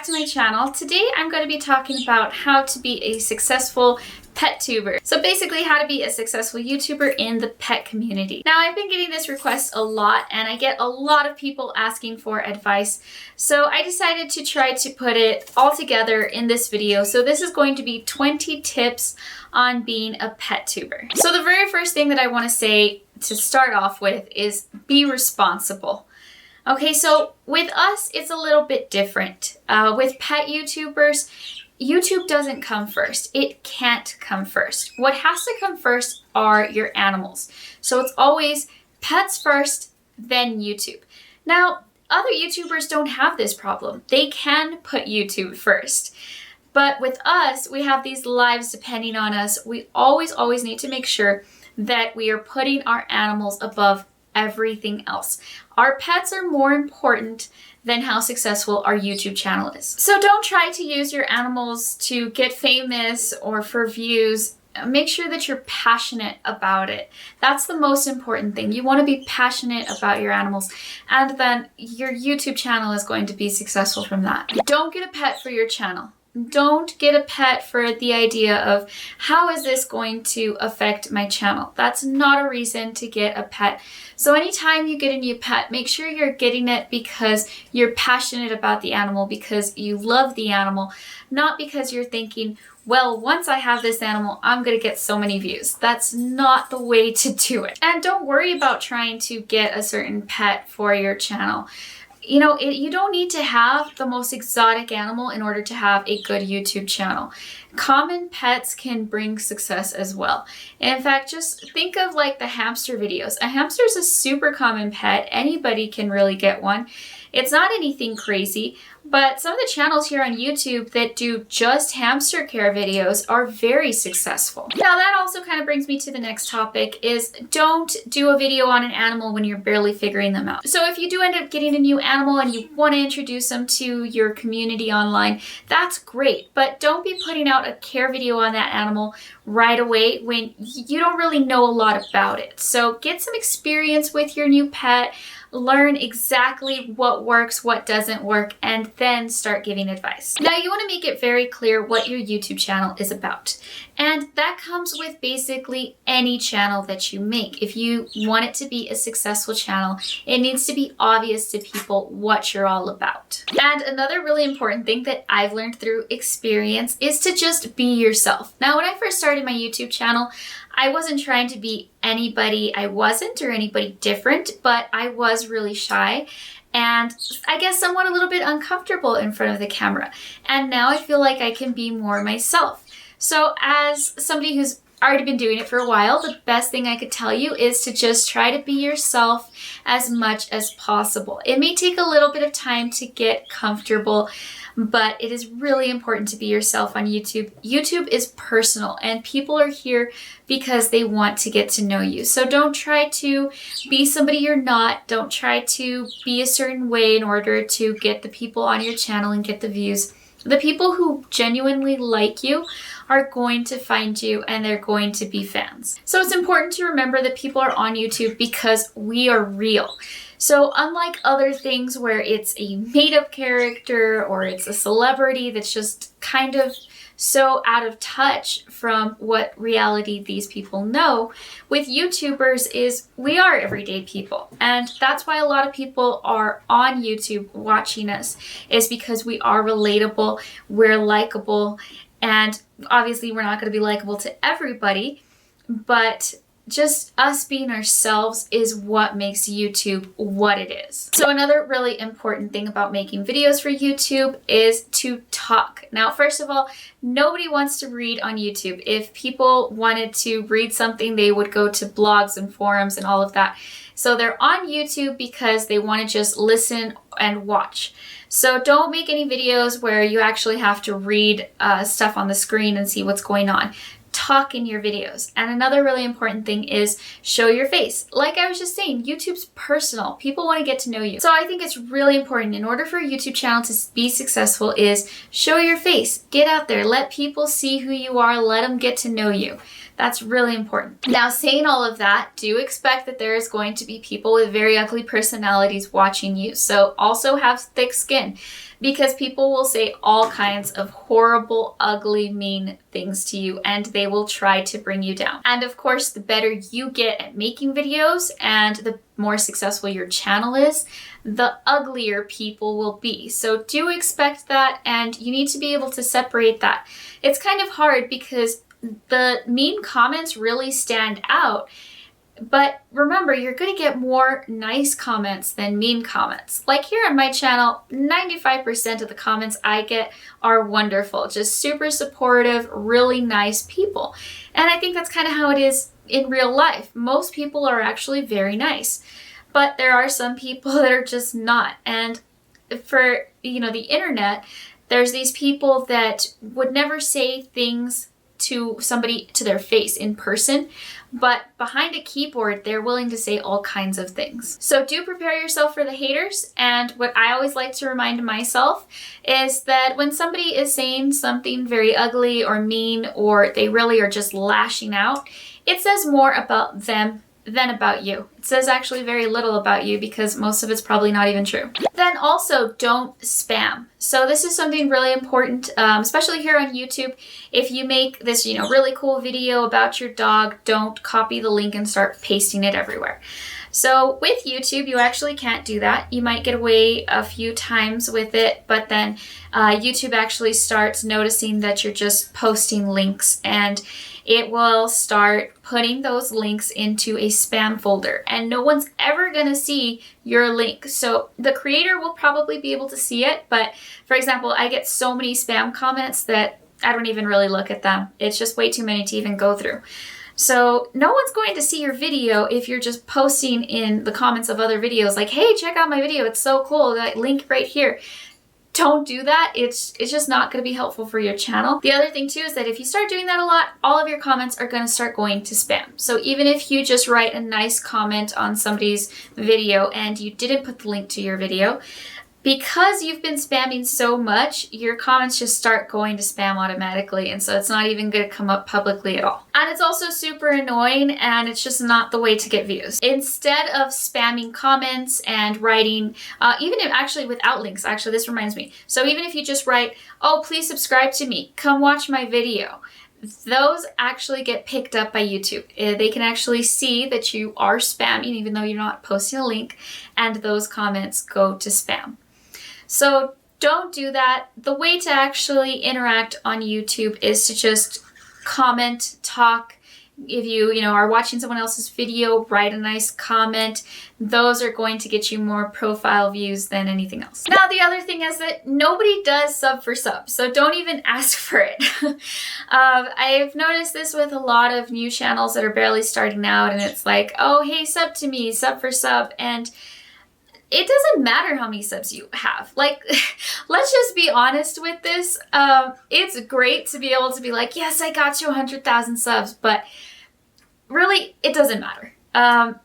to my channel. Today I'm going to be talking about how to be a successful pet tuber. So basically how to be a successful YouTuber in the pet community. Now I've been getting this request a lot and I get a lot of people asking for advice. So I decided to try to put it all together in this video. So this is going to be 20 tips on being a pet tuber. So the very first thing that I want to say to start off with is be responsible. Okay, so with us, it's a little bit different. With pet YouTubers, YouTube doesn't come first. It can't come first. What has to come first are your animals. So it's always pets first, then YouTube. Now, other YouTubers don't have this problem. They can put YouTube first. But with us, we have these lives depending on us. We always need to make sure that we are putting our animals above everything else. Our pets are more important than how successful our YouTube channel is. So don't try to use your animals to get famous or for views. Make sure that you're passionate about it. That's the most important thing. You want to be passionate about your animals, and then your YouTube channel is going to be successful from that. Don't get a pet for your channel. Don't get a pet for the idea of how is this going to affect my channel. That's not a reason to get a pet. So anytime you get a new pet, make sure you're getting it because you're passionate about the animal, because you love the animal, not because you're thinking, well, once I have this animal, I'm going to get so many views. That's not the way to do it. And don't worry about trying to get a certain pet for your channel. You know, you don't need to have the most exotic animal in order to have a good YouTube channel. Common pets can bring success as well. In fact, just think of like the hamster videos. A hamster is a super common pet. Anybody can really get one. It's not anything crazy, but some of the channels here on YouTube that do just hamster care videos are very successful. Now that also kind of brings me to the next topic is don't do a video on an animal when you're barely figuring them out. So if you do end up getting a new animal and you want to introduce them to your community online, that's great, but don't be putting out a care video on that animal right away when you don't really know a lot about it. So get some experience with your new pet. Learn exactly what works, what doesn't work, and then start giving advice. Now you want to make it very clear what your YouTube channel is about. And that comes with basically any channel that you make. If you want it to be a successful channel, it needs to be obvious to people what you're all about. And another really important thing that I've learned through experience is to just be yourself. Now, when I first started my YouTube channel, I wasn't trying to be anybody I wasn't or anybody different, but I was really shy and I guess somewhat a little bit uncomfortable in front of the camera. And now I feel like I can be more myself. So as somebody who's already been doing it for a while, the best thing I could tell you is to just try to be yourself as much as possible. It may take a little bit of time to get comfortable, but it is really important to be yourself on YouTube. YouTube is personal and people are here because they want to get to know you. So don't try to be somebody you're not. Don't try to be a certain way in order to get the people on your channel and get the views. The people who genuinely like you are going to find you and they're going to be fans. So it's important to remember that people are on YouTube because we are real. So unlike other things where it's a made-up character or it's a celebrity that's just kind of so out of touch from what reality these people know, with YouTubers is we are everyday people. And that's why a lot of people are on YouTube watching us, is because we are relatable, we're likable, and obviously we're not going to be likable to everybody, but just us being ourselves is what makes YouTube what it is. So another really important thing about making videos for YouTube is to talk. Now, first of all, nobody wants to read on YouTube. If people wanted to read something, they would go to blogs and forums and all of that. So they're on YouTube because they want to just listen and watch. So don't make any videos where you actually have to read stuff on the screen and see what's going on. Talk in your videos. And another really important thing is show your face. Like I was just saying, YouTube's personal. People want to get to know you. So I think it's really important in order for a YouTube channel to be successful is show your face. Get out there. Let people see who you are. Let them get to know you. That's really important. Now, saying all of that, do expect that there is going to be people with very ugly personalities watching you. So also have thick skin. because people will say all kinds of horrible, ugly, mean things to you, and they will try to bring you down. And of course, the better you get at making videos and the more successful your channel is, the uglier people will be. So do expect that, and you need to be able to separate that. It's kind of hard because the mean comments really stand out. But remember, you're going to get more nice comments than mean comments. Like here on my channel, 95% of the comments I get are wonderful, just super supportive, really nice people. And I think that's kind of how it is in real life. Most people are actually very nice, but there are some people that are just not. And for, the internet, there's these people that would never say things to somebody to their face in person, but behind a keyboard, they're willing to say all kinds of things. So do prepare yourself for the haters. And what I always like to remind myself is that when somebody is saying something very ugly or mean, or they really are just lashing out, it says more about them than about you. It says actually very little about you because most of it's probably not even true. Then also don't spam. So this is something really important, especially here on YouTube. If you make this, really cool video about your dog, don't copy the link and start pasting it everywhere. So with YouTube, you actually can't do that. You might get away a few times with it, but then YouTube actually starts noticing that you're just posting links, and it will start putting those links into a spam folder, and no one's ever gonna see your link. So the creator will probably be able to see it, but for example, I get so many spam comments that I don't even really look at them. It's just way too many to even go through. So no one's going to see your video if you're just posting in the comments of other videos like, hey, check out my video, it's so cool, that link right here. Don't do that. It's just not going to be helpful for your channel. The other thing too is that if you start doing that a lot, all of your comments are going to start going to spam. So even if you just write a nice comment on somebody's video and you didn't put the link to your video, because you've been spamming so much, your comments just start going to spam automatically, and so it's not even going to come up publicly at all. And it's also super annoying, and it's just not the way to get views. Instead of spamming comments and writing, even if actually without links, actually this reminds me. So even if you just write, oh, please subscribe to me, come watch my video, those actually get picked up by YouTube. They can actually see that you are spamming even though you're not posting a link, and those comments go to spam. So don't do that. The way to actually interact on YouTube is to just comment, talk. If you are watching someone else's video, write a nice comment. Those are going to get you more profile views than anything else. Now, the other thing is that nobody does sub for sub, so don't even ask for it. I've noticed this with a lot of new channels that are barely starting out, and it's like, oh, hey, sub to me, sub for sub, and it doesn't matter how many subs you have. Like, let's just be honest with this. It's great to be able to be like, yes, I got you 100,000 subs, but really, it doesn't matter.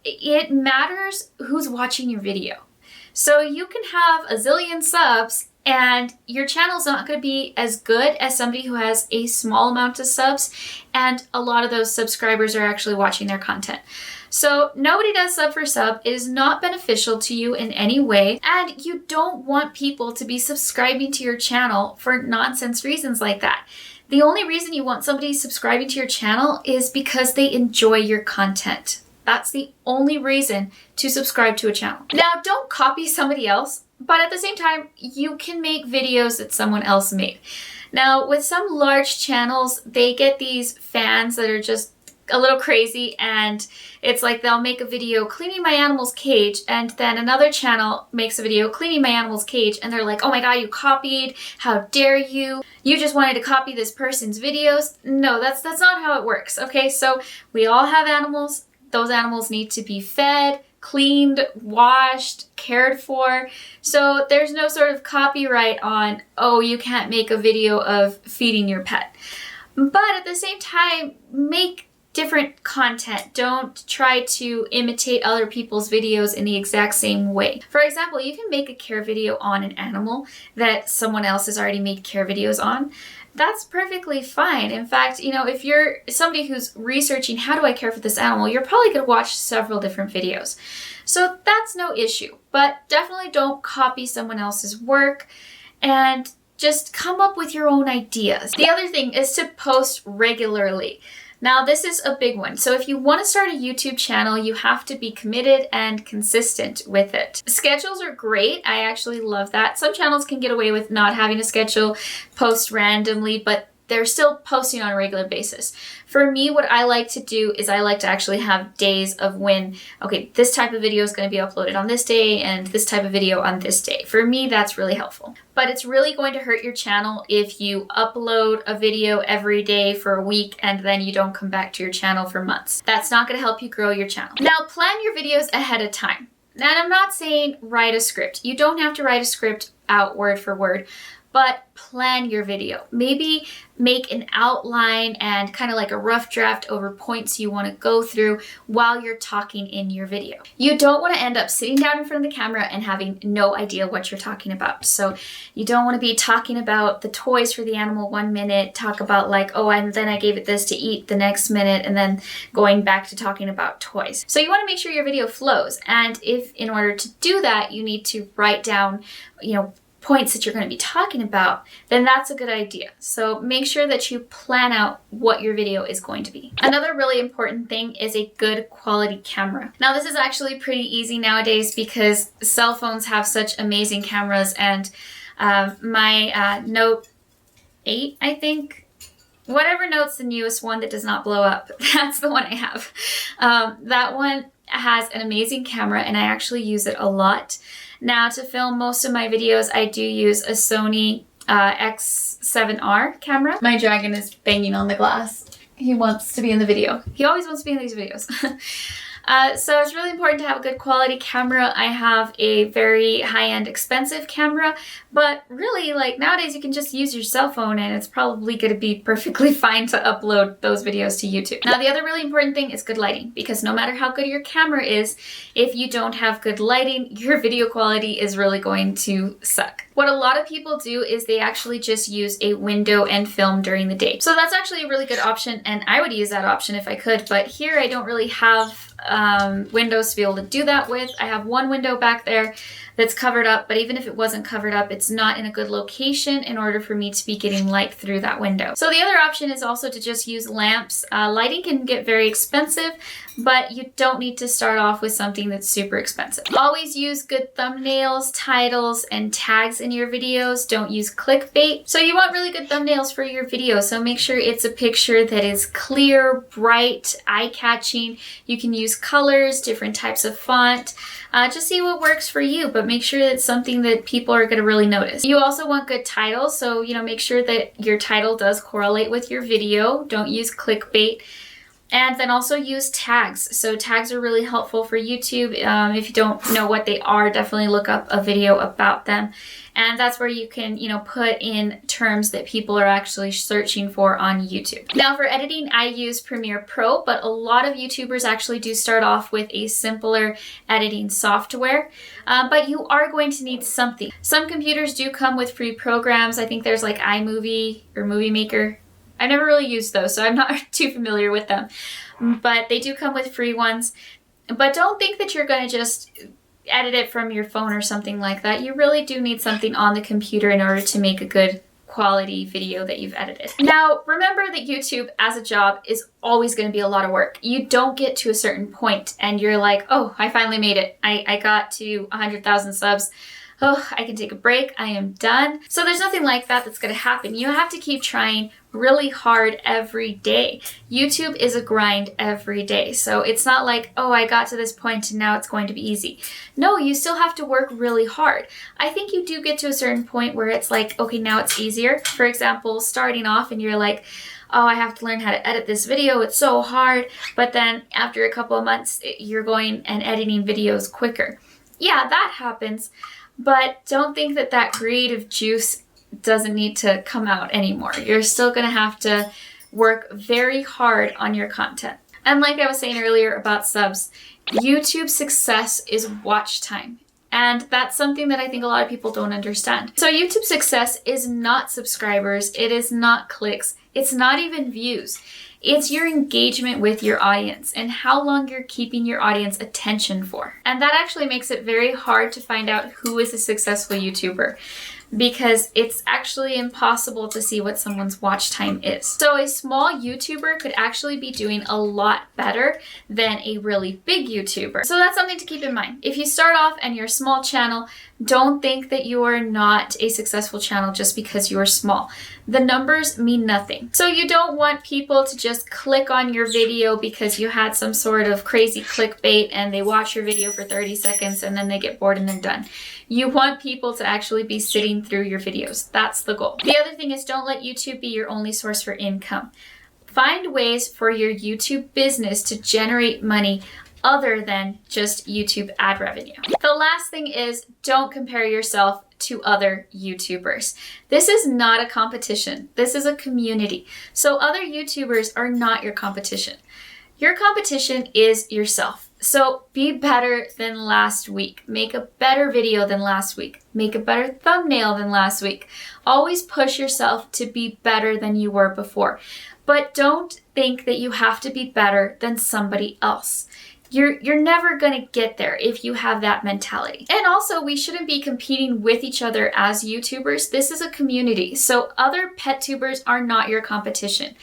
It matters who's watching your video. So you can have a zillion subs and your channel's not going to be as good as somebody who has a small amount of subs, and a lot of those subscribers are actually watching their content. So nobody does sub for sub. It is not beneficial to you in any way, and you don't want people to be subscribing to your channel for nonsense reasons like that. The only reason you want somebody subscribing to your channel is because they enjoy your content. That's the only reason to subscribe to a channel. Now, don't copy somebody else, but at the same time, you can make videos that someone else made. Now, with some large channels, they get these fans that are just a little crazy, and it's like they'll make a video cleaning my animal's cage, and then another channel makes a video cleaning my animal's cage, and they're like, oh my god, you copied, how dare you, you just wanted to copy this person's videos. No, that's not how it works. Okay, so we all have animals. Those animals need to be fed, cleaned, washed, cared for. So there's no sort of copyright on, oh, you can't make a video of feeding your pet. But at the same time, make different content. Don't try to imitate other people's videos in the exact same way. For example, you can make a care video on an animal that someone else has already made care videos on. That's perfectly fine. In fact, if you're somebody who's researching how do I care for this animal, you're probably going to watch several different videos. So that's no issue, but definitely don't copy someone else's work. and just come up with your own ideas. The other thing is to post regularly. Now, this is a big one. So if you want to start a YouTube channel, you have to be committed and consistent with it. Schedules are great. I actually love that. Some channels can get away with not having a schedule, post randomly, but they're still posting on a regular basis. For me, what I like to do is I like to actually have days of when, okay, this type of video is going to be uploaded on this day and this type of video on this day. For me, that's really helpful. But it's really going to hurt your channel if you upload a video every day for a week and then you don't come back to your channel for months. That's not going to help you grow your channel. Now, plan your videos ahead of time. And I'm not saying write a script. You don't have to write a script out word for word, but plan your video. Maybe make an outline and kind of like a rough draft over points you want to go through while you're talking in your video. You don't want to end up sitting down in front of the camera and having no idea what you're talking about. So you don't want to be talking about the toys for the animal one minute, talk about like, oh, and then I gave it this to eat the next minute, and then going back to talking about toys. So you want to make sure your video flows. And if in order to do that, you need to write down, points that you're going to be talking about, then that's a good idea. So make sure that you plan out what your video is going to be. Another really important thing is a good quality camera. Now, this is actually pretty easy nowadays because cell phones have such amazing cameras, and my Note 8, I think, whatever Note's the newest one that does not blow up, that's the one I have. That one has an amazing camera and I actually use it a lot. Now, to film most of my videos, I do use a Sony X7R camera. My dragon is banging on the glass. He wants to be in the video. He always wants to be in these videos. So it's really important to have a good quality camera. I have a very high-end expensive camera, but really, like, nowadays you can just use your cell phone and it's probably going to be perfectly fine to upload those videos to YouTube. Now, the other really important thing is good lighting, because no matter how good your camera is, if you don't have good lighting, your video quality is really going to suck. What a lot of people do is they actually just use a window and film during the day. So that's actually a really good option, and I would use that option if I could, but here I don't really have windows to be able to do that with. I have one window back there that's covered up, but even if it wasn't covered up, it's not in a good location in order for me to be getting light through that window. So the other option is also to just use lamps. Lighting can get very expensive, but you don't need to start off with something that's super expensive. Always use good thumbnails, titles, and tags in your videos. Don't use clickbait. So you want really good thumbnails for your video, so make sure it's a picture that is clear, bright, eye-catching. You can use colors, different types of font. Just see what works for you, but make sure it's something that people are going to really notice. You also want good titles, so make sure that your title does correlate with your video. Don't use clickbait. And then also use tags. So tags are really helpful for YouTube. If you don't know what they are, definitely look up a video about them. And that's where you can, put in terms that people are actually searching for on YouTube. Now, for editing, I use Premiere Pro, but a lot of YouTubers actually do start off with a simpler editing software. But you are going to need something. Some computers do come with free programs. I think there's like iMovie or Movie Maker. I've never really used those, so I'm not too familiar with them. But they do come with free ones. But don't think that you're going to just edit it from your phone or something like that. You really do need something on the computer in order to make a good quality video that you've edited. Now, remember that YouTube as a job is always going to be a lot of work. You don't get to a certain point and you're like, oh, I finally made it. I got to 100,000 subs. Oh, I can take a break. I am done. So there's nothing like that that's going to happen. You have to keep trying really hard every day. YouTube is a grind every day. So it's not like, oh, I got to this point and now it's going to be easy. No, you still have to work really hard. I think you do get to a certain point where it's like, okay, now it's easier. For example, starting off and you're like, oh, I have to learn how to edit this video. It's so hard. But then after a couple of months, you're going and editing videos quicker. Yeah, that happens. But don't think that that creative juice doesn't need to come out anymore. You're still going to have to work very hard on your content. And like I was saying earlier about subs, YouTube success is watch time. And that's something that I think a lot of people don't understand. So YouTube success is not subscribers. It is not clicks. It's not even views. It's your engagement with your audience and how long you're keeping your audience attention for. And that actually makes it very hard to find out who is a successful YouTuber. because it's actually impossible to see what someone's watch time is. So a small YouTuber could actually be doing a lot better than a really big YouTuber. So that's something to keep in mind. If you start off and you're a small channel, don't think that you are not a successful channel just because you are small. The numbers mean nothing. So you don't want people to just click on your video because you had some sort of crazy clickbait and they watch your video for 30 seconds and then they get bored and then done. You want people to actually be sitting through your videos. That's the goal. The other thing is, don't let YouTube be your only source for income. Find ways for your YouTube business to generate money other than just YouTube ad revenue. The last thing is, don't compare yourself to other YouTubers. This is not a competition. This is a community. So other YouTubers are not your competition. Your competition is yourself. So be better than last week. Make a better video than last week. Make a better thumbnail than last week. Always push yourself to be better than you were before. But don't think that you have to be better than somebody else. You're never going to get there if you have that mentality. And also, we shouldn't be competing with each other as YouTubers. This is a community. So other pet tubers are not your competition.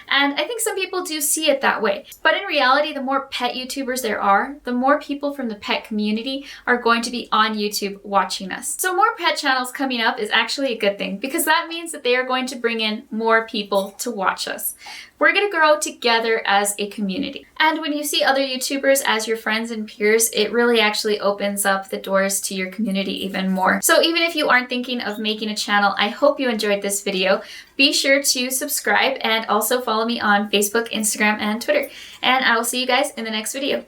And I think some people do see it that way. But in reality, the more pet YouTubers there are, the more people from the pet community are going to be on YouTube watching us. So more pet channels coming up is actually a good thing, because that means that they are going to bring in more people to watch us. We're going to grow together as a community. And when you see other YouTubers as your friends and peers, it really actually opens up the doors to your community even more. So even if you aren't thinking of making a channel, I hope you enjoyed this video. Be sure to subscribe and also follow me on Facebook, Instagram, and Twitter. And I will see you guys in the next video.